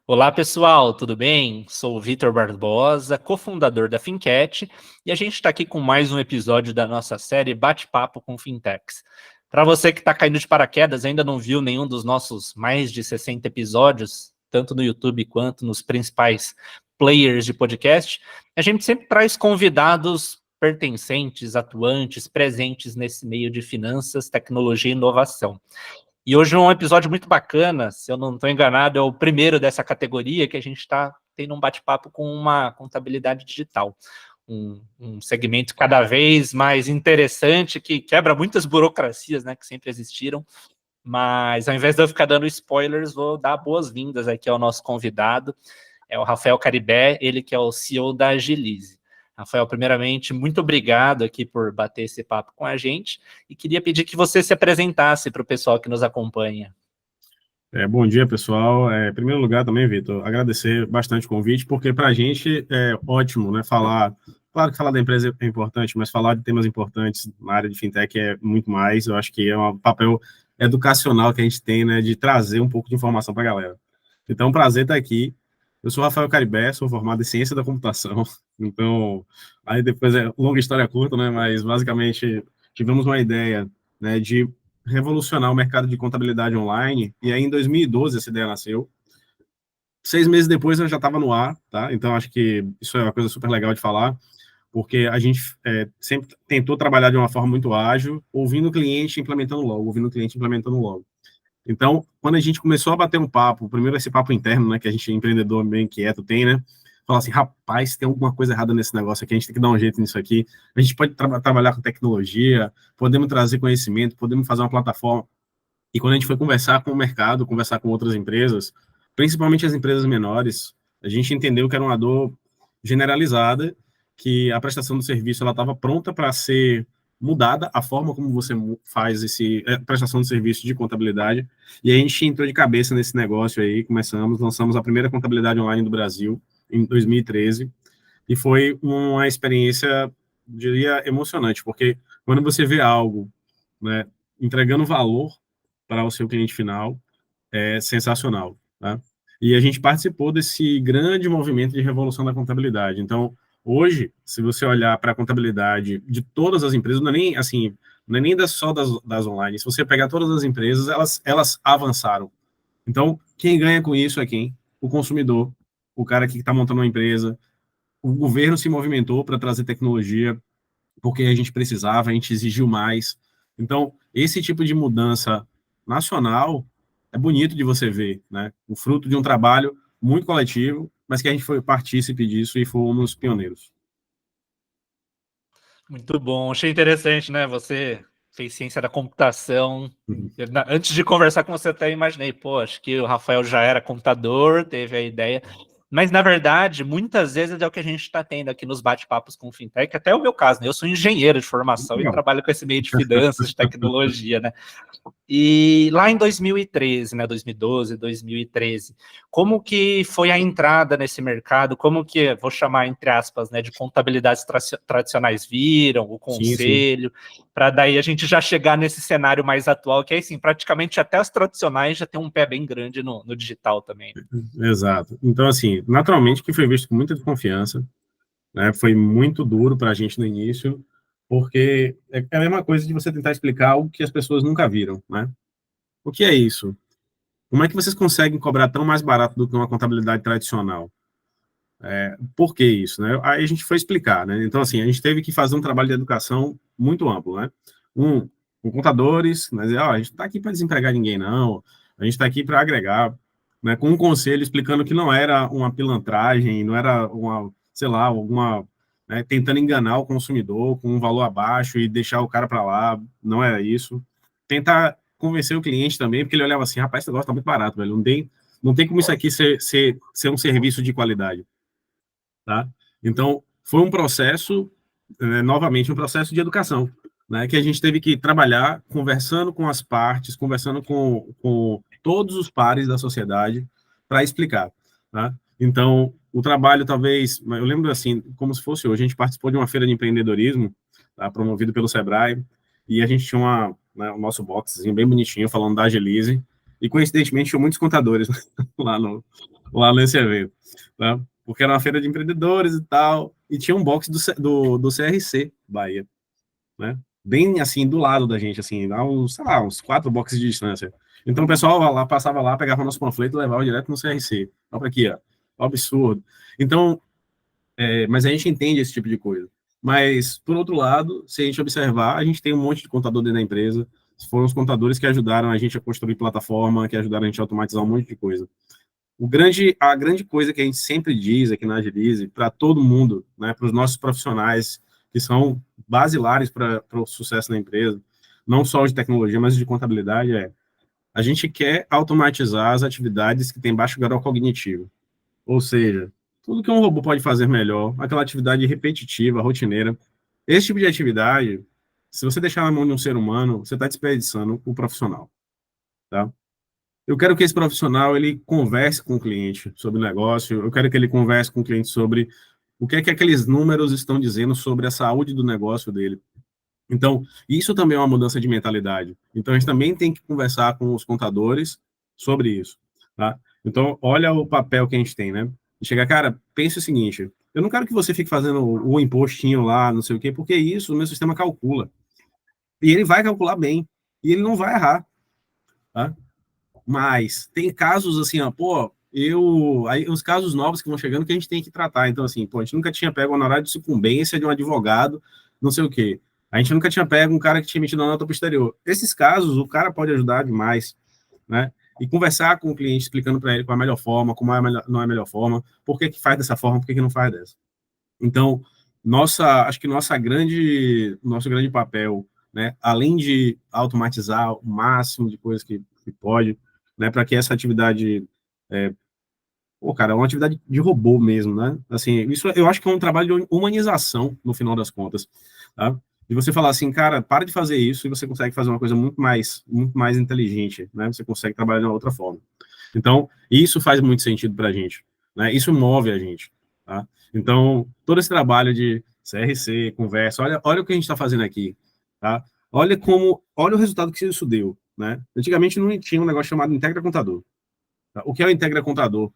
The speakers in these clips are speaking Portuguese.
Olá, pessoal, tudo bem? Sou o Vitor Barbosa, cofundador da Fincat, e a gente está aqui com mais um episódio da nossa série Bate-Papo com Fintechs. Para você que está caindo de paraquedas, ainda não viu nenhum dos nossos mais de 60 episódios, tanto no YouTube quanto nos principais players de podcast, a gente sempre traz convidados pertencentes, atuantes, presentes nesse meio de finanças, tecnologia e inovação. E hoje é um episódio muito bacana, se eu não estou enganado, é o primeiro dessa categoria que a gente está tendo um bate-papo com uma contabilidade digital. Um segmento cada vez mais interessante, que quebra muitas burocracias, né, que sempre existiram. Mas ao invés de eu ficar dando spoilers, vou dar boas-vindas aqui ao nosso convidado, é o Rafael Caribé, ele que é o CEO da Agilize. Rafael, primeiramente, muito obrigado aqui por bater esse papo com a gente e queria pedir que você se apresentasse para o pessoal que nos acompanha. Bom dia, pessoal. Em primeiro lugar, também, Vitor, agradecer bastante o convite, porque para a gente é ótimo, né, falar. Claro que falar da empresa é importante, mas falar de temas importantes na área de fintech é muito mais. Eu acho que é um papel educacional que a gente tem, né, de trazer um pouco de informação para a galera. Então, é um prazer estar aqui. Eu sou Rafael Caribé, sou formado em ciência da computação. Então, aí depois é longa história curta, né, mas basicamente tivemos uma ideia, né, de revolucionar o mercado de contabilidade online, e aí em 2012 essa ideia nasceu. 6 meses depois eu já estava no ar, tá? Então acho que isso é uma coisa super legal de falar, porque a gente sempre tentou trabalhar de uma forma muito ágil, ouvindo o cliente, implementando logo, ouvindo o cliente, implementando logo. Então, quando a gente começou a bater um papo, primeiro esse papo interno, né, que a gente, empreendedor bem inquieto, tem, né? Falar assim, rapaz, tem alguma coisa errada nesse negócio aqui, a gente tem que dar um jeito nisso aqui. A gente pode trabalhar com tecnologia, podemos trazer conhecimento, podemos fazer uma plataforma. E quando a gente foi conversar com o mercado, conversar com outras empresas, principalmente as empresas menores, a gente entendeu que era uma dor generalizada, que a prestação do serviço ela estava pronta para ser mudada, a forma como você faz esse prestação de serviço de contabilidade, e a gente entrou de cabeça nesse negócio aí, lançamos a primeira contabilidade online do Brasil em 2013, e foi uma experiência, diria, emocionante, porque quando você vê algo, né, entregando valor para o seu cliente final, é sensacional, tá? E a gente participou desse grande movimento de revolução da contabilidade. Então, hoje, se você olhar para a contabilidade de todas as empresas, não é nem assim, não é nem só das online. Se você pegar todas as empresas, elas avançaram. Então, quem ganha com isso é quem? O consumidor, o cara que está montando uma empresa. O governo se movimentou para trazer tecnologia, porque a gente precisava, a gente exigiu mais. Então, esse tipo de mudança nacional é bonito de você ver, né? O fruto de um trabalho muito coletivo, mas que a gente foi partícipe disso e fomos pioneiros. Muito bom, achei interessante, né? Você fez ciência da computação. Uhum. Antes de conversar com você, até imaginei, pô, acho que o Rafael já era computador, teve a ideia. Mas, na verdade, muitas vezes é o que a gente está tendo aqui nos bate-papos com o Fintech, até o meu caso, né? Eu sou engenheiro de formação e Legal. trabalho com esse meio de finanças, de tecnologia, né? E lá em 2013, né, 2012, 2013, como que foi a entrada nesse mercado? Como que, vou chamar entre aspas, né, de contabilidades tradicionais viram, o Sim, sim. conselho, para daí a gente já chegar nesse cenário mais atual, que é assim, praticamente até as tradicionais já tem um pé bem grande no digital também. Exato. Então, assim, naturalmente que foi visto com muita desconfiança, né? Foi muito duro para a gente no início, porque é a mesma coisa de você tentar explicar algo que as pessoas nunca viram, né? O que é isso? Como é que vocês conseguem cobrar tão mais barato do que uma contabilidade tradicional? Por que isso, né? Aí a gente foi explicar, né? Então, assim, a gente teve que fazer um trabalho de educação muito amplo, né? Com contadores, mas a gente não está aqui para desempregar ninguém, não. A gente está aqui para agregar, né? Com um conselho explicando que não era uma pilantragem, não era uma, sei lá, alguma, né, tentando enganar o consumidor com um valor abaixo e deixar o cara para lá, não era isso. Tentar convencer o cliente também, porque ele olhava assim, rapaz, esse negócio está muito barato, velho, não tem como isso aqui ser um serviço de qualidade. Tá? Então, foi um processo, novamente, um processo de educação, né, que a gente teve que trabalhar conversando com as partes, conversando com todos os pares da sociedade para explicar. Tá? Então, o trabalho, talvez, eu lembro assim, como se fosse hoje, a gente participou de uma feira de empreendedorismo, tá, promovido pelo Sebrae, e a gente tinha o nosso boxzinho bem bonitinho, falando da Agilize, E coincidentemente tinha muitos contadores lá nesse evento, tá? Porque era uma feira de empreendedores e tal, e tinha um box do CRC Bahia, né? Bem assim, do lado da gente, assim, dá uns, sei lá, uns 4 boxes de distância. Então o pessoal lá, passava lá, pegava nosso panfleto e levava direto no CRC. Olha aqui, ó. Absurdo. Então, mas a gente entende esse tipo de coisa. Mas, por outro lado, se a gente observar, a gente tem um monte de contador dentro da empresa. Foram os contadores que ajudaram a gente a construir plataforma, que ajudaram a gente a automatizar um monte de coisa. A grande coisa que a gente sempre diz aqui na Agilize, para todo mundo, né, para os nossos profissionais, que são basilares para o sucesso da empresa, não só de tecnologia, mas de contabilidade, a gente quer automatizar as atividades que têm baixo grau cognitivo. Ou seja, tudo que um robô pode fazer melhor, aquela atividade repetitiva, rotineira. Esse tipo de atividade, se você deixar na mão de um ser humano, você está desperdiçando o profissional, tá? Eu quero que esse profissional ele converse com o cliente sobre o negócio, eu quero que ele converse com o cliente sobre o que é que aqueles números estão dizendo sobre a saúde do negócio dele. Então, isso também é uma mudança de mentalidade. Então, a gente também tem que conversar com os contadores sobre isso, tá? Então, olha o papel que a gente tem, né? Chega, cara, pense o seguinte, eu não quero que você fique fazendo o impostinho lá, não sei o quê, porque isso o meu sistema calcula. E ele vai calcular bem, e ele não vai errar, tá? Mas tem casos assim, ó, pô, aí os casos novos que vão chegando que a gente tem que tratar. Então, assim, pô, a gente nunca tinha pego uma honorário de sucumbência de um advogado, não sei o quê. A gente nunca tinha pego um cara que tinha emitido uma nota posterior. Esses casos, o cara pode ajudar demais, né? E conversar com o cliente, explicando para ele qual é a melhor forma, como é a melhor, não é a melhor forma, por que faz dessa forma, por que não faz dessa. Então, acho que nosso grande papel, né, além de automatizar o máximo de coisas que pode, né, para que essa atividade, cara, é uma atividade de robô mesmo, né? Assim, isso eu acho que é um trabalho de humanização no final das contas, tá? De você falar assim, cara, para de fazer isso e você consegue fazer uma coisa muito mais inteligente, né? Você consegue trabalhar de uma outra forma. Então, isso faz muito sentido para a gente, né? Isso move a gente, tá? Então, todo esse trabalho de CRC, conversa, olha o que a gente está fazendo aqui, tá? Olha o resultado que isso deu, né? Antigamente não tinha um negócio chamado Integra Contador. Tá? O que é o Integra Contador?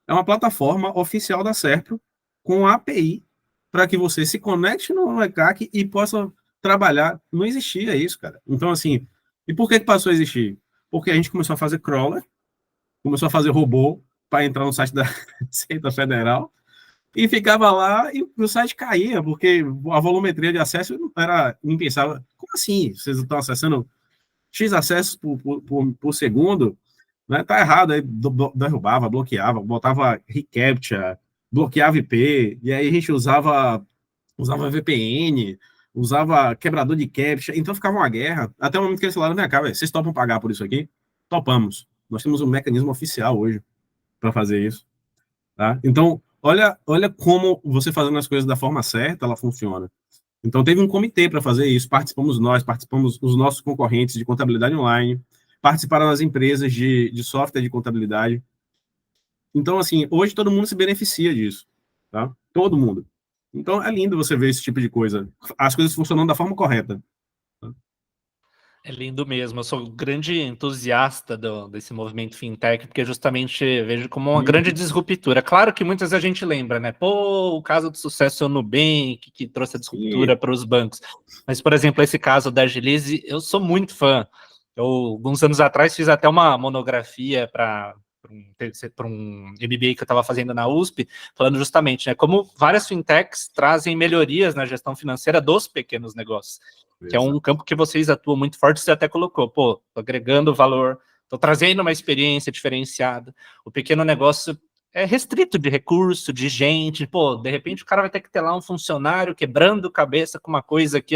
É uma plataforma oficial da Serpro com API para que você se conecte no ECAC e possa trabalhar. Não existia isso, cara. Então, assim, e por que passou a existir? Porque a gente começou a fazer crawler, começou a fazer robô para entrar no site da Receita Federal e ficava lá e o site caía, porque a volumetria de acesso era impensável. Como assim? Vocês estão acessando X acessos por segundo? Né? Tá errado, aí derrubava, bloqueava, botava reCAPTCHA, bloqueava IP, e aí a gente usava VPN, usava quebrador de CAPTCHA, então ficava uma guerra, até o momento que eles falaram, né, cara, vocês topam pagar por isso aqui? Topamos. Nós temos um mecanismo oficial hoje para fazer isso. Tá? Então, olha como você fazendo as coisas da forma certa, ela funciona. Então, teve um comitê para fazer isso, participamos os nossos concorrentes de contabilidade online, participaram as empresas de software de contabilidade. Então, assim, hoje todo mundo se beneficia disso, tá? Todo mundo. Então, é lindo você ver esse tipo de coisa, as coisas funcionando da forma correta. É lindo mesmo. Eu sou grande entusiasta desse movimento fintech, porque justamente vejo como uma grande disruptura. Claro que muitas vezes a gente lembra, né? Pô, o caso do sucesso é o Nubank, que trouxe a disruptura para os bancos. Mas, por exemplo, esse caso da Agilize, eu sou muito fã. Eu, alguns anos atrás, fiz até uma monografia para um MBA que eu estava fazendo na USP, falando justamente, né, como várias fintechs trazem melhorias na gestão financeira dos pequenos negócios, que é um campo que vocês atuam muito forte, você até colocou, pô, tô agregando valor, tô trazendo uma experiência diferenciada. O pequeno negócio é restrito de recurso, de gente, pô, de repente o cara vai ter que ter lá um funcionário quebrando cabeça com uma coisa que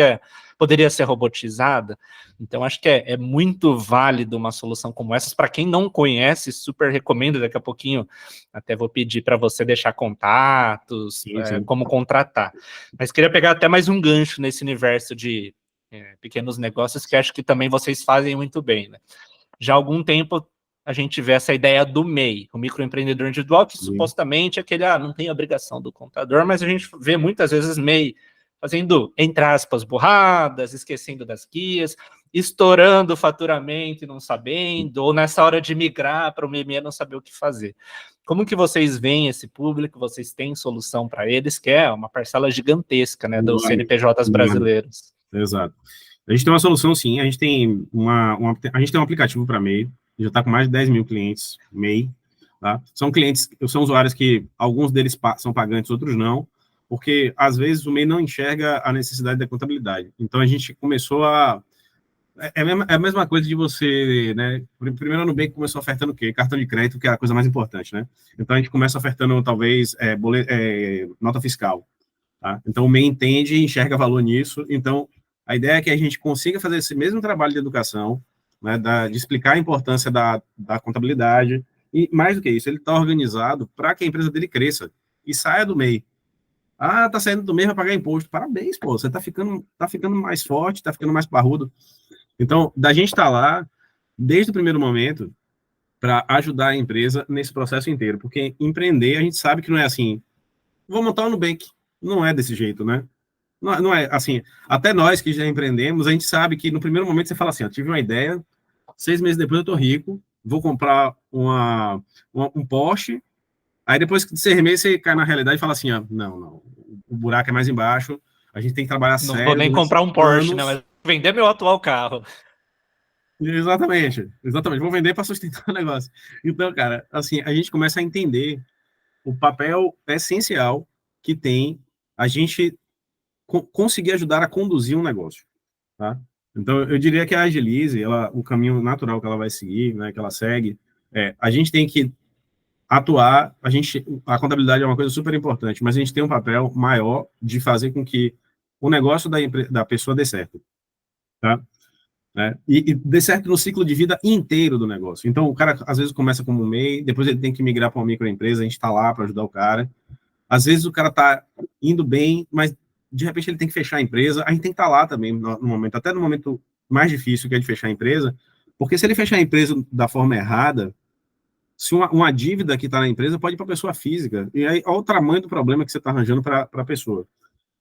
poderia ser robotizada. Então, acho que é muito válido uma solução como essa. Para quem não conhece, super recomendo. Daqui a pouquinho até vou pedir para você deixar contatos, Sim. como contratar. Mas queria pegar até mais um gancho nesse universo de pequenos negócios, que acho que também vocês fazem muito bem, né? Já há algum tempo a gente vê essa ideia do MEI, o microempreendedor individual, que supostamente é aquele, não tem obrigação do contador, mas a gente vê muitas vezes MEI fazendo, entre aspas, burradas, esquecendo das guias. estourando o faturamento e não sabendo, ou nessa hora de migrar para o MEME não saber o que fazer. Como que vocês veem esse público? Vocês têm solução para eles, que é uma parcela gigantesca, né, dos CNPJs brasileiros? Exato. A gente tem uma solução, sim. A gente tem a gente tem um aplicativo para MEI, já está com mais de 10 mil clientes MEI. Tá? São clientes, são usuários que alguns deles são pagantes, outros não, porque às vezes o MEI não enxerga a necessidade da contabilidade. Então a gente começou a. É a mesma coisa de você, né? Primeiro ano Nubank começou ofertando o quê? Cartão de crédito, que é a coisa mais importante, né? Então a gente começa ofertando, talvez, nota fiscal. Tá? Então o MEI entende e enxerga valor nisso. Então a ideia é que a gente consiga fazer esse mesmo trabalho de educação, né, de explicar a importância da contabilidade, e mais do que isso, ele está organizado para que a empresa dele cresça e saia do MEI. Ah, tá saindo do MEI para pagar imposto. Parabéns, pô, você tá ficando mais forte, tá ficando mais parrudo. Então, da gente estar lá, desde o primeiro momento, para ajudar a empresa nesse processo inteiro, porque empreender, a gente sabe que não é assim, vou montar um Nubank, não é desse jeito, né? Não é assim, até nós que já empreendemos, a gente sabe que no primeiro momento você fala assim, eu tive uma ideia, 6 meses depois eu tô rico, vou comprar um Porsche, aí depois de 6 meses você cai na realidade e fala assim, não, o buraco é mais embaixo, a gente tem que trabalhar Não sério. vou nem comprar um Porsche, né? Mas vender meu atual carro. Exatamente, vou vender para sustentar o negócio. Então, cara, assim, a gente começa a entender o papel essencial que tem a gente conseguir ajudar a conduzir um negócio, tá? Então, eu diria que a Agilize, o caminho natural que ela vai seguir, né, que ela segue, a gente tem que atuar, a contabilidade é uma coisa super importante, mas a gente tem um papel maior de fazer com que o negócio da pessoa dê certo, tá? E dê certo no ciclo de vida inteiro do negócio. Então, o cara, às vezes, começa como um MEI, depois ele tem que migrar para uma microempresa, a gente está lá para ajudar o cara. Às vezes, o cara está indo bem, mas, de repente, ele tem que fechar a empresa. A gente tem que estar lá também, no momento, até no momento mais difícil, que é de fechar a empresa, porque se ele fechar a empresa da forma errada, se uma dívida que está na empresa pode ir para a pessoa física, e aí, olha o tamanho do problema que você está arranjando para a pessoa,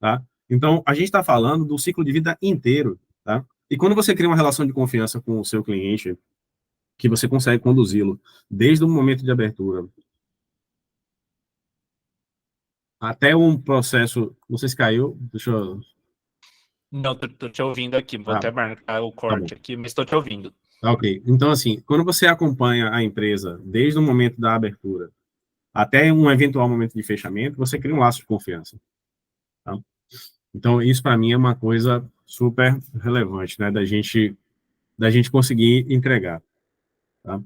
tá? Então, a gente está falando do ciclo de vida inteiro, tá? E quando você cria uma relação de confiança com o seu cliente, que você consegue conduzi-lo desde o momento de abertura até um processo, não sei se caiu, deixa eu... Não, tô te ouvindo aqui, vou até marcar o corte aqui, mas estou te ouvindo. Ok, então assim, quando você acompanha a empresa desde o momento da abertura até um eventual momento de fechamento, você cria um laço de confiança, tá? Então, isso para mim é uma coisa super relevante, né, da gente conseguir entregar, tá?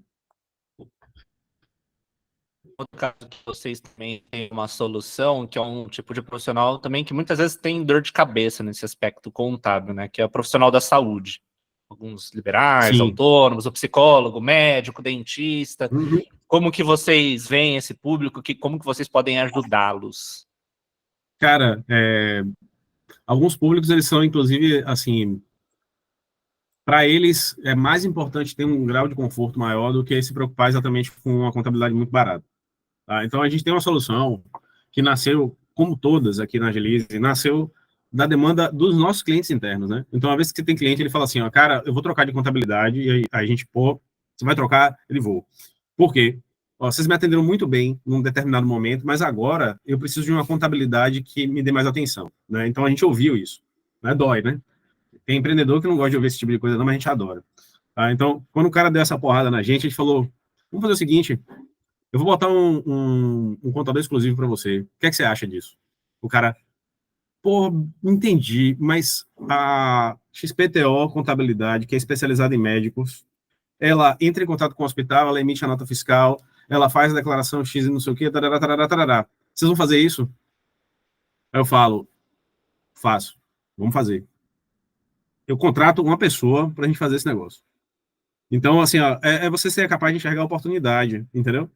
Outro caso que vocês também têm uma solução, que é um tipo de profissional também que muitas vezes tem dor de cabeça nesse aspecto contábil, né? Que é o profissional da saúde. Alguns liberais, Sim. autônomos, o psicólogo, médico, dentista. Uhum. Como que vocês veem esse público? Como que vocês podem ajudá-los? Cara, alguns públicos, eles são, inclusive, assim, para eles é mais importante ter um grau de conforto maior do que se preocupar exatamente com uma contabilidade muito barata. Tá? Então, a gente tem uma solução que nasceu, como todas aqui na Agilize, nasceu da demanda dos nossos clientes internos, né? Então, uma vez que você tem cliente, ele fala assim, ó, cara, eu vou trocar de contabilidade, e aí a gente, pô, você vai trocar? Ele vou. Por quê? Ó, vocês me atenderam muito bem num determinado momento, mas agora eu preciso de uma contabilidade que me dê mais atenção, né? Então, a gente ouviu isso, né? Dói, né? Tem empreendedor que não gosta de ouvir esse tipo de coisa, não, mas a gente adora. Tá? Então, quando o cara deu essa porrada na gente, a gente falou, vamos fazer o seguinte, eu vou botar um contador exclusivo para você. O que é que você acha disso? O cara, pô, entendi, mas a XPTO Contabilidade, que é especializada em médicos, ela entra em contato com o hospital, ela emite a nota fiscal, ela faz a declaração X e não sei o quê, tarará, tarará, tarará. Vocês vão fazer isso? Aí eu falo, faço, vamos fazer. Eu contrato uma pessoa para a gente fazer esse negócio. Então, assim, ó, você ser capaz de enxergar a oportunidade, entendeu?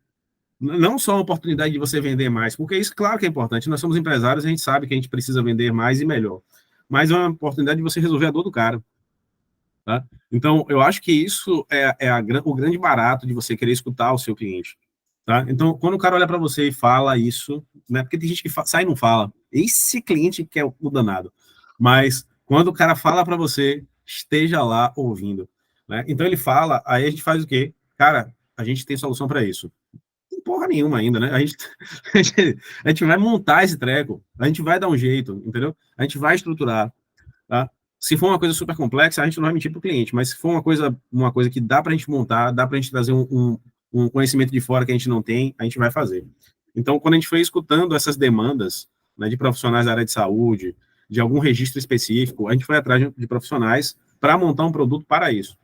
Não só a oportunidade de você vender mais, porque isso, claro que é importante. Nós somos empresários, a gente sabe que a gente precisa vender mais e melhor. Mas é uma oportunidade de você resolver a dor do cara. Tá? Então, eu acho que isso o grande barato de você querer escutar o seu cliente. Tá? Então, quando o cara olha para você e fala isso, né, porque tem gente que sai e não fala. Esse cliente que é o danado. Mas, quando o cara fala para você esteja lá ouvindo, né? Então ele fala, aí a gente faz o quê? Cara, a gente tem solução para isso. Não tem porra nenhuma ainda, né? A gente vai montar esse treco, a gente vai dar um jeito, entendeu? A gente vai estruturar, tá? Se for uma coisa super complexa, a gente não vai mentir para o cliente, mas se for uma coisa que dá para a gente montar, dá para a gente trazer um conhecimento de fora que a gente não tem, a gente vai fazer. Então, quando a gente foi escutando essas demandas, né, de profissionais da área de saúde, de algum registro específico, a gente foi atrás de profissionais para montar um produto para isso,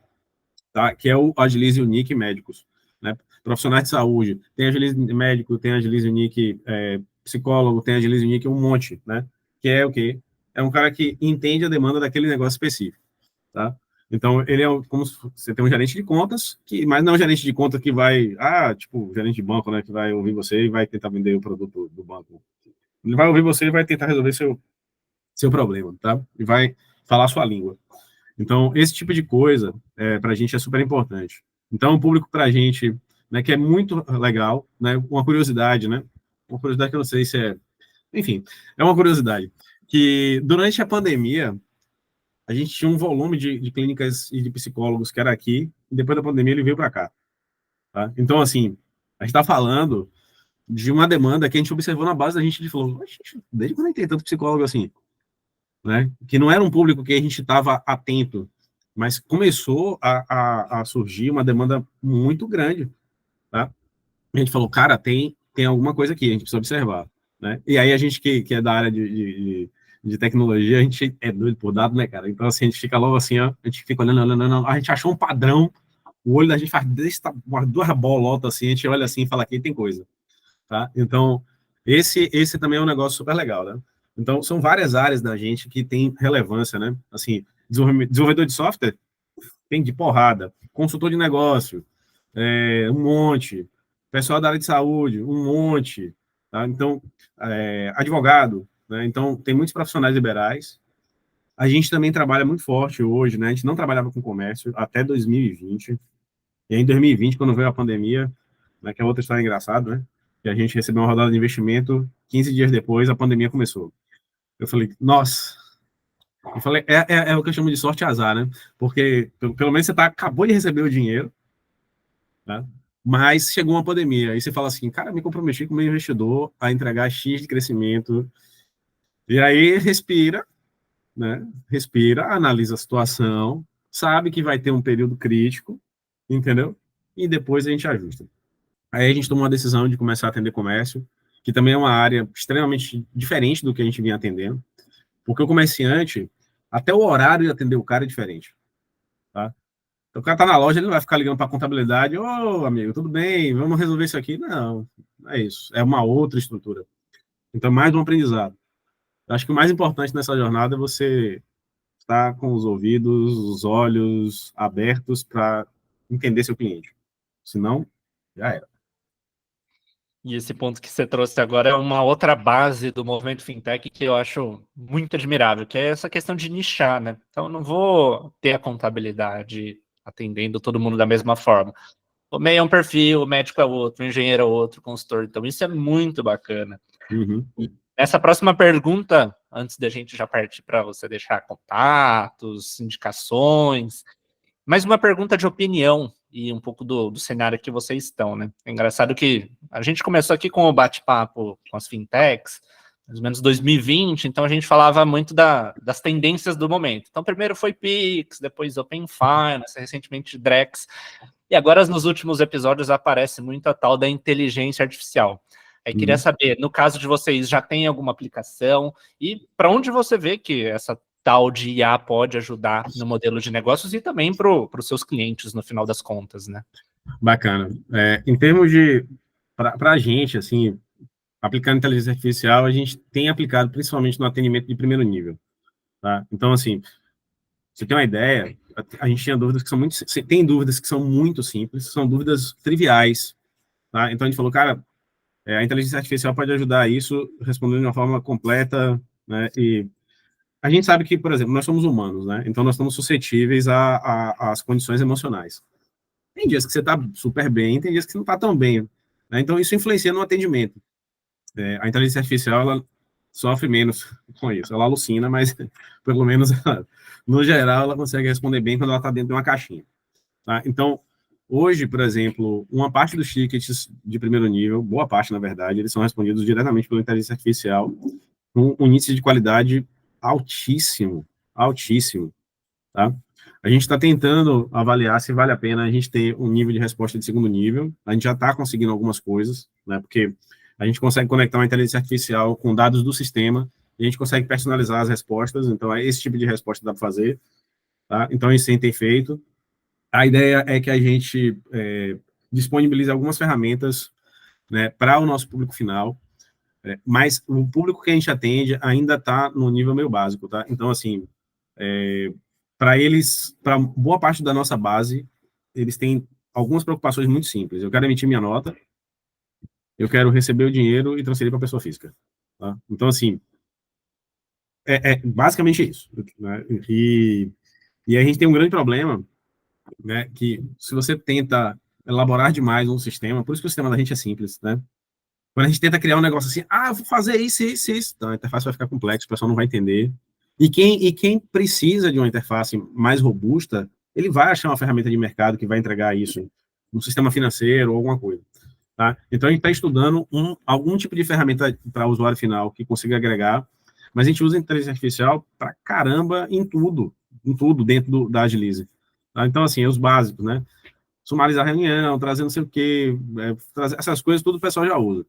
tá? Que é o Agilize Unique Médicos, né? Profissionais de saúde, tem Agilize Médico, tem Agilize Unique psicólogo, tem Agilize Unique um monte, né? Que é o quê? É um cara que entende a demanda daquele negócio específico, tá? Então, ele é como se você tem um gerente de contas, mas não é um gerente de conta que vai, tipo, gerente de banco, né, que vai ouvir você e vai tentar vender o produto do banco. Ele vai ouvir você e vai tentar resolver seu problema, tá? E vai falar a sua língua. Então, esse tipo de coisa, para a gente, é super importante. Então, o público para a gente, né, que é muito legal, né, uma curiosidade, né? Uma curiosidade que eu não sei se é... Enfim, é uma curiosidade. Que durante a pandemia, a gente tinha um volume de clínicas e de psicólogos que era aqui, e depois da pandemia ele veio para cá. Tá? Então, assim, a gente está falando de uma demanda que a gente observou na base da gente e falou, desde quando a gente tem tanto psicólogo assim? Né? Que não era um público que a gente estava atento, mas começou a surgir uma demanda muito grande. Tá? A gente falou, cara, tem alguma coisa aqui, a gente precisa observar. Né? E aí a gente que é da área de tecnologia, a gente é doido por dado, né, cara? Então, assim, a gente fica logo assim, ó, a gente fica olhando, a gente achou um padrão, o olho da gente faz duas bolotas assim, a gente olha assim e fala, aqui tem coisa, tá? Então, esse também é um negócio super legal, né? Então, são várias áreas da gente que tem relevância, né? Assim, desenvolvedor de software tem de porrada, consultor de negócio, um monte, pessoal da área de saúde, um monte, tá? Então, advogado, né? Então, tem muitos profissionais liberais. A gente também trabalha muito forte hoje, né? A gente não trabalhava com comércio até 2020. E aí, em 2020, quando veio a pandemia, né, que é outra história engraçada, né? Que a gente recebeu uma rodada de investimento, 15 dias depois, a pandemia começou. Eu falei, nossa. Eu falei, é o que eu chamo de sorte e azar, né? Porque, pelo menos, você acabou de receber o dinheiro, né? Mas chegou uma pandemia. Aí você fala assim, cara, me comprometi com o meu investidor a entregar X de crescimento. E aí, respira, né? Respira, analisa a situação, sabe que vai ter um período crítico, entendeu? E depois a gente ajusta. Aí a gente tomou uma decisão de começar a atender comércio, que também é uma área extremamente diferente do que a gente vinha atendendo, porque o comerciante, até o horário de atender o cara é diferente, tá? Então, o cara tá na loja, ele não vai ficar ligando para a contabilidade, ô, amigo, tudo bem, vamos resolver isso aqui. Não, não é isso. É uma outra estrutura. Então, mais um aprendizado. Acho que o mais importante nessa jornada é você estar com os ouvidos, os olhos abertos para entender seu cliente. Senão, já era. E esse ponto que você trouxe agora é uma outra base do movimento fintech que eu acho muito admirável, que é essa questão de nichar, né? Então, eu não vou ter a contabilidade atendendo todo mundo da mesma forma. O MEI é um perfil, o médico é outro, o engenheiro é outro, o consultor. Então, isso é muito bacana. Uhum. E essa próxima pergunta, antes da gente já partir para você deixar contatos, indicações, mais uma pergunta de opinião e um pouco do cenário que vocês estão, né? É engraçado que a gente começou aqui com o bate-papo com as fintechs, mais ou menos 2020, então a gente falava muito das tendências do momento. Então, primeiro foi Pix, depois Open Finance, recentemente Drex, e agora nos últimos episódios aparece muito a tal da inteligência artificial. Aí queria saber, no caso de vocês, já tem alguma aplicação? E para onde você vê que essa tal de IA pode ajudar no modelo de negócios e também para os seus clientes, no final das contas, né? Bacana. Em termos de... Para a gente, assim, aplicando inteligência artificial, a gente tem aplicado principalmente no atendimento de primeiro nível, tá? Então, assim, você tem uma ideia, a gente tinha dúvidas que são muito... Tem dúvidas que são muito simples, são dúvidas triviais, tá? Então, a gente falou, cara, a inteligência artificial pode ajudar isso respondendo de uma forma completa, né? E a gente sabe que, por exemplo, nós somos humanos, né? Então, nós estamos suscetíveis às condições emocionais. Tem dias que você está super bem, tem dias que você não está tão bem, né? Então, isso influencia no atendimento. A inteligência artificial, ela sofre menos com isso. Ela alucina, mas pelo menos, no geral, ela consegue responder bem quando ela está dentro de uma caixinha. Tá? Então, hoje, por exemplo, uma parte dos tickets de primeiro nível, boa parte, na verdade, eles são respondidos diretamente pela inteligência artificial, com um índice de qualidade altíssimo, altíssimo. Tá? A gente está tentando avaliar se vale a pena a gente ter um nível de resposta de segundo nível. A gente já está conseguindo algumas coisas, né? Porque a gente consegue conectar uma inteligência artificial com dados do sistema e a gente consegue personalizar as respostas. Então, é esse tipo de resposta que dá para fazer. Tá? Então, isso tem feito. A ideia é que a gente disponibilize algumas ferramentas, né, para o nosso público final, mas o público que a gente atende ainda está no nível meio básico, tá? Então, assim, para eles, para boa parte da nossa base, eles têm algumas preocupações muito simples. Eu quero emitir minha nota, eu quero receber o dinheiro e transferir para a pessoa física. Tá? Então, assim, é basicamente isso. Né? E a gente tem um grande problema, né, que se você tenta elaborar demais um sistema, por isso que o sistema da gente é simples, né? Quando a gente tenta criar um negócio assim, vou fazer isso, isso, isso, então a interface vai ficar complexa, o pessoal não vai entender. E quem precisa de uma interface mais robusta, ele vai achar uma ferramenta de mercado que vai entregar isso, um sistema financeiro ou alguma coisa. Tá? Então, a gente está estudando algum tipo de ferramenta para o usuário final que consiga agregar, mas a gente usa inteligência artificial para caramba em tudo dentro da Agilize. Tá? Então, assim, os básicos, né? Sumarizar a reunião, trazer não sei o quê, trazer essas coisas, tudo o pessoal já usa.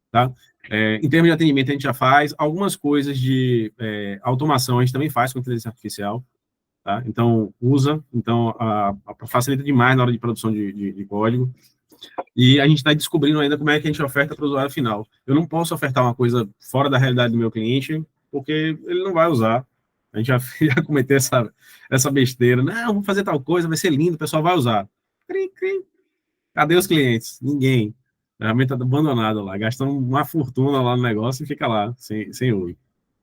Tá? Em termos de atendimento, a gente já faz. Algumas coisas de automação a gente também faz com inteligência artificial. Tá? Então, então facilita demais na hora de produção de código. E a gente está descobrindo ainda como é que a gente oferta para o usuário final. Eu não posso ofertar uma coisa fora da realidade do meu cliente, porque ele não vai usar. A gente já cometeu essa besteira. Não, vamos fazer tal coisa, vai ser lindo, o pessoal vai usar. Cri, cri. Cadê os clientes? Ninguém. Realmente está abandonado lá, gastando uma fortuna lá no negócio e fica lá, sem ouro.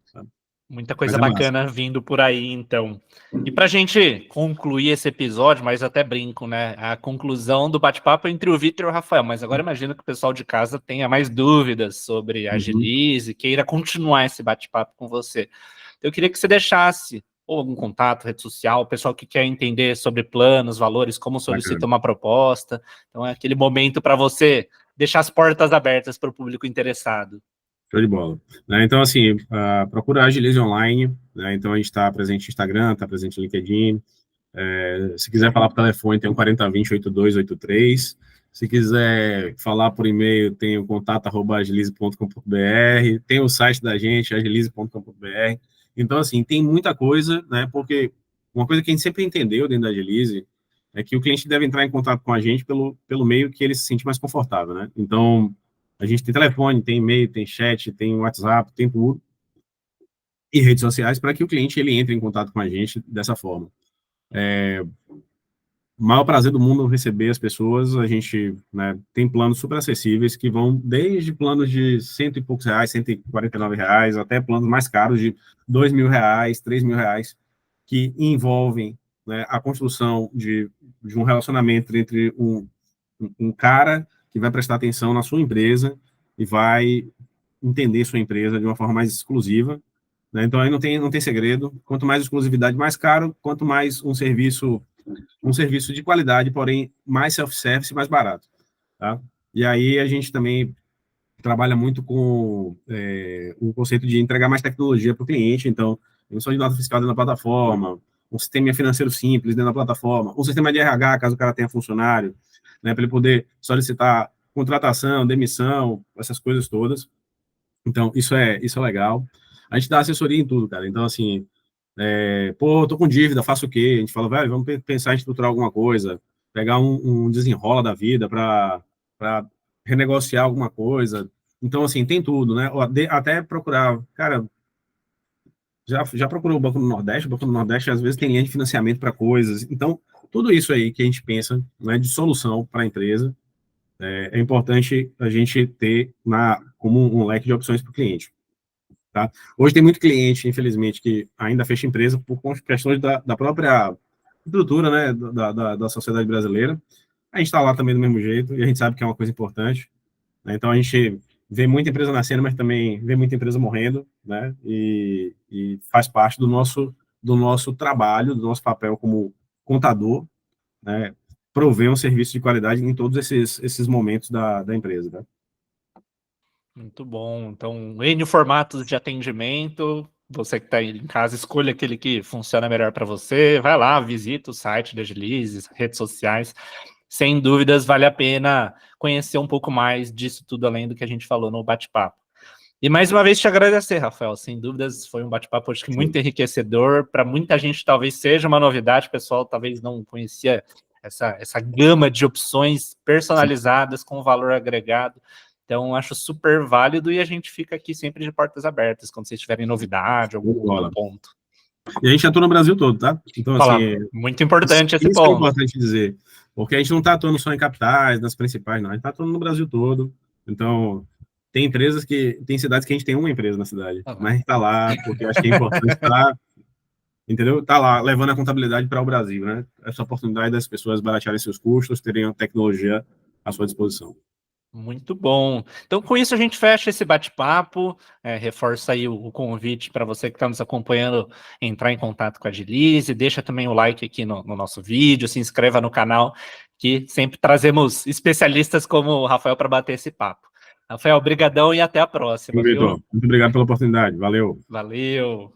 Sabe? Muita Mas coisa é massa. bacana vindo por aí, então. E para a gente concluir esse episódio, mas até brinco, né? A conclusão do bate-papo é entre o Vitor e o Rafael, mas agora imagino que o pessoal de casa tenha mais dúvidas sobre a Agilize, queira continuar esse bate-papo com você. Eu queria que você deixasse ou algum contato, rede social, o pessoal que quer entender sobre planos, valores, como solicita uma proposta. Então é aquele momento para você deixar as portas abertas para o público interessado. Show de bola. Né? Então, assim, procura a Agilize Online. Né? Então, a gente está presente no Instagram, está presente no LinkedIn. Se quiser falar por telefone, tem o 4020-8283. Se quiser falar por e-mail, tem o contato@agilize.com.br. Tem o site da gente, agilize.com.br. Então, assim, tem muita coisa, né? Porque uma coisa que a gente sempre entendeu dentro da Agilize é que o cliente deve entrar em contato com a gente pelo meio que ele se sente mais confortável, né? Então, a gente tem telefone, tem e-mail, tem chat, tem WhatsApp, tem tudo. E redes sociais para que o cliente ele entre em contato com a gente dessa forma. O maior prazer do mundo receber as pessoas. A gente, né, tem planos super acessíveis que vão desde planos de cento e poucos reais, R$ 149, até planos mais caros de R$ 2.000, R$ 3.000, que envolvem, né, a construção de um relacionamento entre um cara que vai prestar atenção na sua empresa e vai entender sua empresa de uma forma mais exclusiva. Né? Então, aí não tem segredo. Quanto mais exclusividade, mais caro. Quanto mais um serviço de qualidade, porém mais self-service e mais barato. Tá? E aí a gente também trabalha muito com o conceito de entregar mais tecnologia para o cliente. Então, emissão de nota fiscal dentro da plataforma, um sistema financeiro simples dentro da plataforma, um sistema de RH, caso o cara tenha funcionário, né, para ele poder solicitar contratação, demissão, essas coisas todas. Então, isso é legal. A gente dá assessoria em tudo, cara. Então, assim, tô com dívida, faço o quê? A gente fala, velho, vamos pensar em estruturar alguma coisa, pegar um desenrola da vida para renegociar alguma coisa. Então, assim, tem tudo, né? Até procurar, cara, já procurou o Banco do Nordeste? O Banco do Nordeste, às vezes, tem linha de financiamento para coisas. Então, tudo isso aí que a gente pensa, né, de solução para a empresa, é importante a gente ter como um leque de opções para o cliente. Tá? Hoje tem muito cliente, infelizmente, que ainda fecha empresa por questões da própria estrutura, né, da sociedade brasileira. A gente está lá também do mesmo jeito e a gente sabe que é uma coisa importante. Né? Então, a gente vê muita empresa nascendo, mas também vê muita empresa morrendo, né? E faz parte do nosso trabalho, do nosso papel como contador, né? Prover um serviço de qualidade em todos esses momentos da empresa, né? Muito bom. Então, N formatos de atendimento. Você que está em casa, escolha aquele que funciona melhor para você. Vai lá, visita o site da Agilize, redes sociais. Sem dúvidas, vale a pena conhecer um pouco mais disso tudo, além do que a gente falou no bate-papo. E mais uma vez te agradecer, Rafael. Sem dúvidas, foi um bate-papo acho que muito enriquecedor. Para muita gente, talvez seja uma novidade, pessoal talvez não conhecia essa gama de opções personalizadas com valor agregado. Então, acho super válido e a gente fica aqui sempre de portas abertas quando vocês tiverem novidade, algum ponto. E a gente atua no Brasil todo, tá? Então, assim... muito importante esse isso ponto. É importante dizer, porque a gente não está atuando só em capitais, nas principais, não. A gente está atuando no Brasil todo. Então, tem empresas tem cidades que a gente tem uma empresa na cidade, mas a gente está lá porque acho que é importante estar, entendeu? Tá lá, levando a contabilidade para o Brasil, né? Essa oportunidade das pessoas baratearem seus custos, terem a tecnologia à sua disposição. Muito bom. Então, com isso, a gente fecha esse bate-papo, reforça aí o convite para você que está nos acompanhando entrar em contato com a Agilize, deixa também o like aqui no nosso vídeo, se inscreva no canal, que sempre trazemos especialistas como o Rafael para bater esse papo. Rafael, brigadão e até a próxima, Vitor, muito obrigado pela oportunidade. Valeu. Valeu.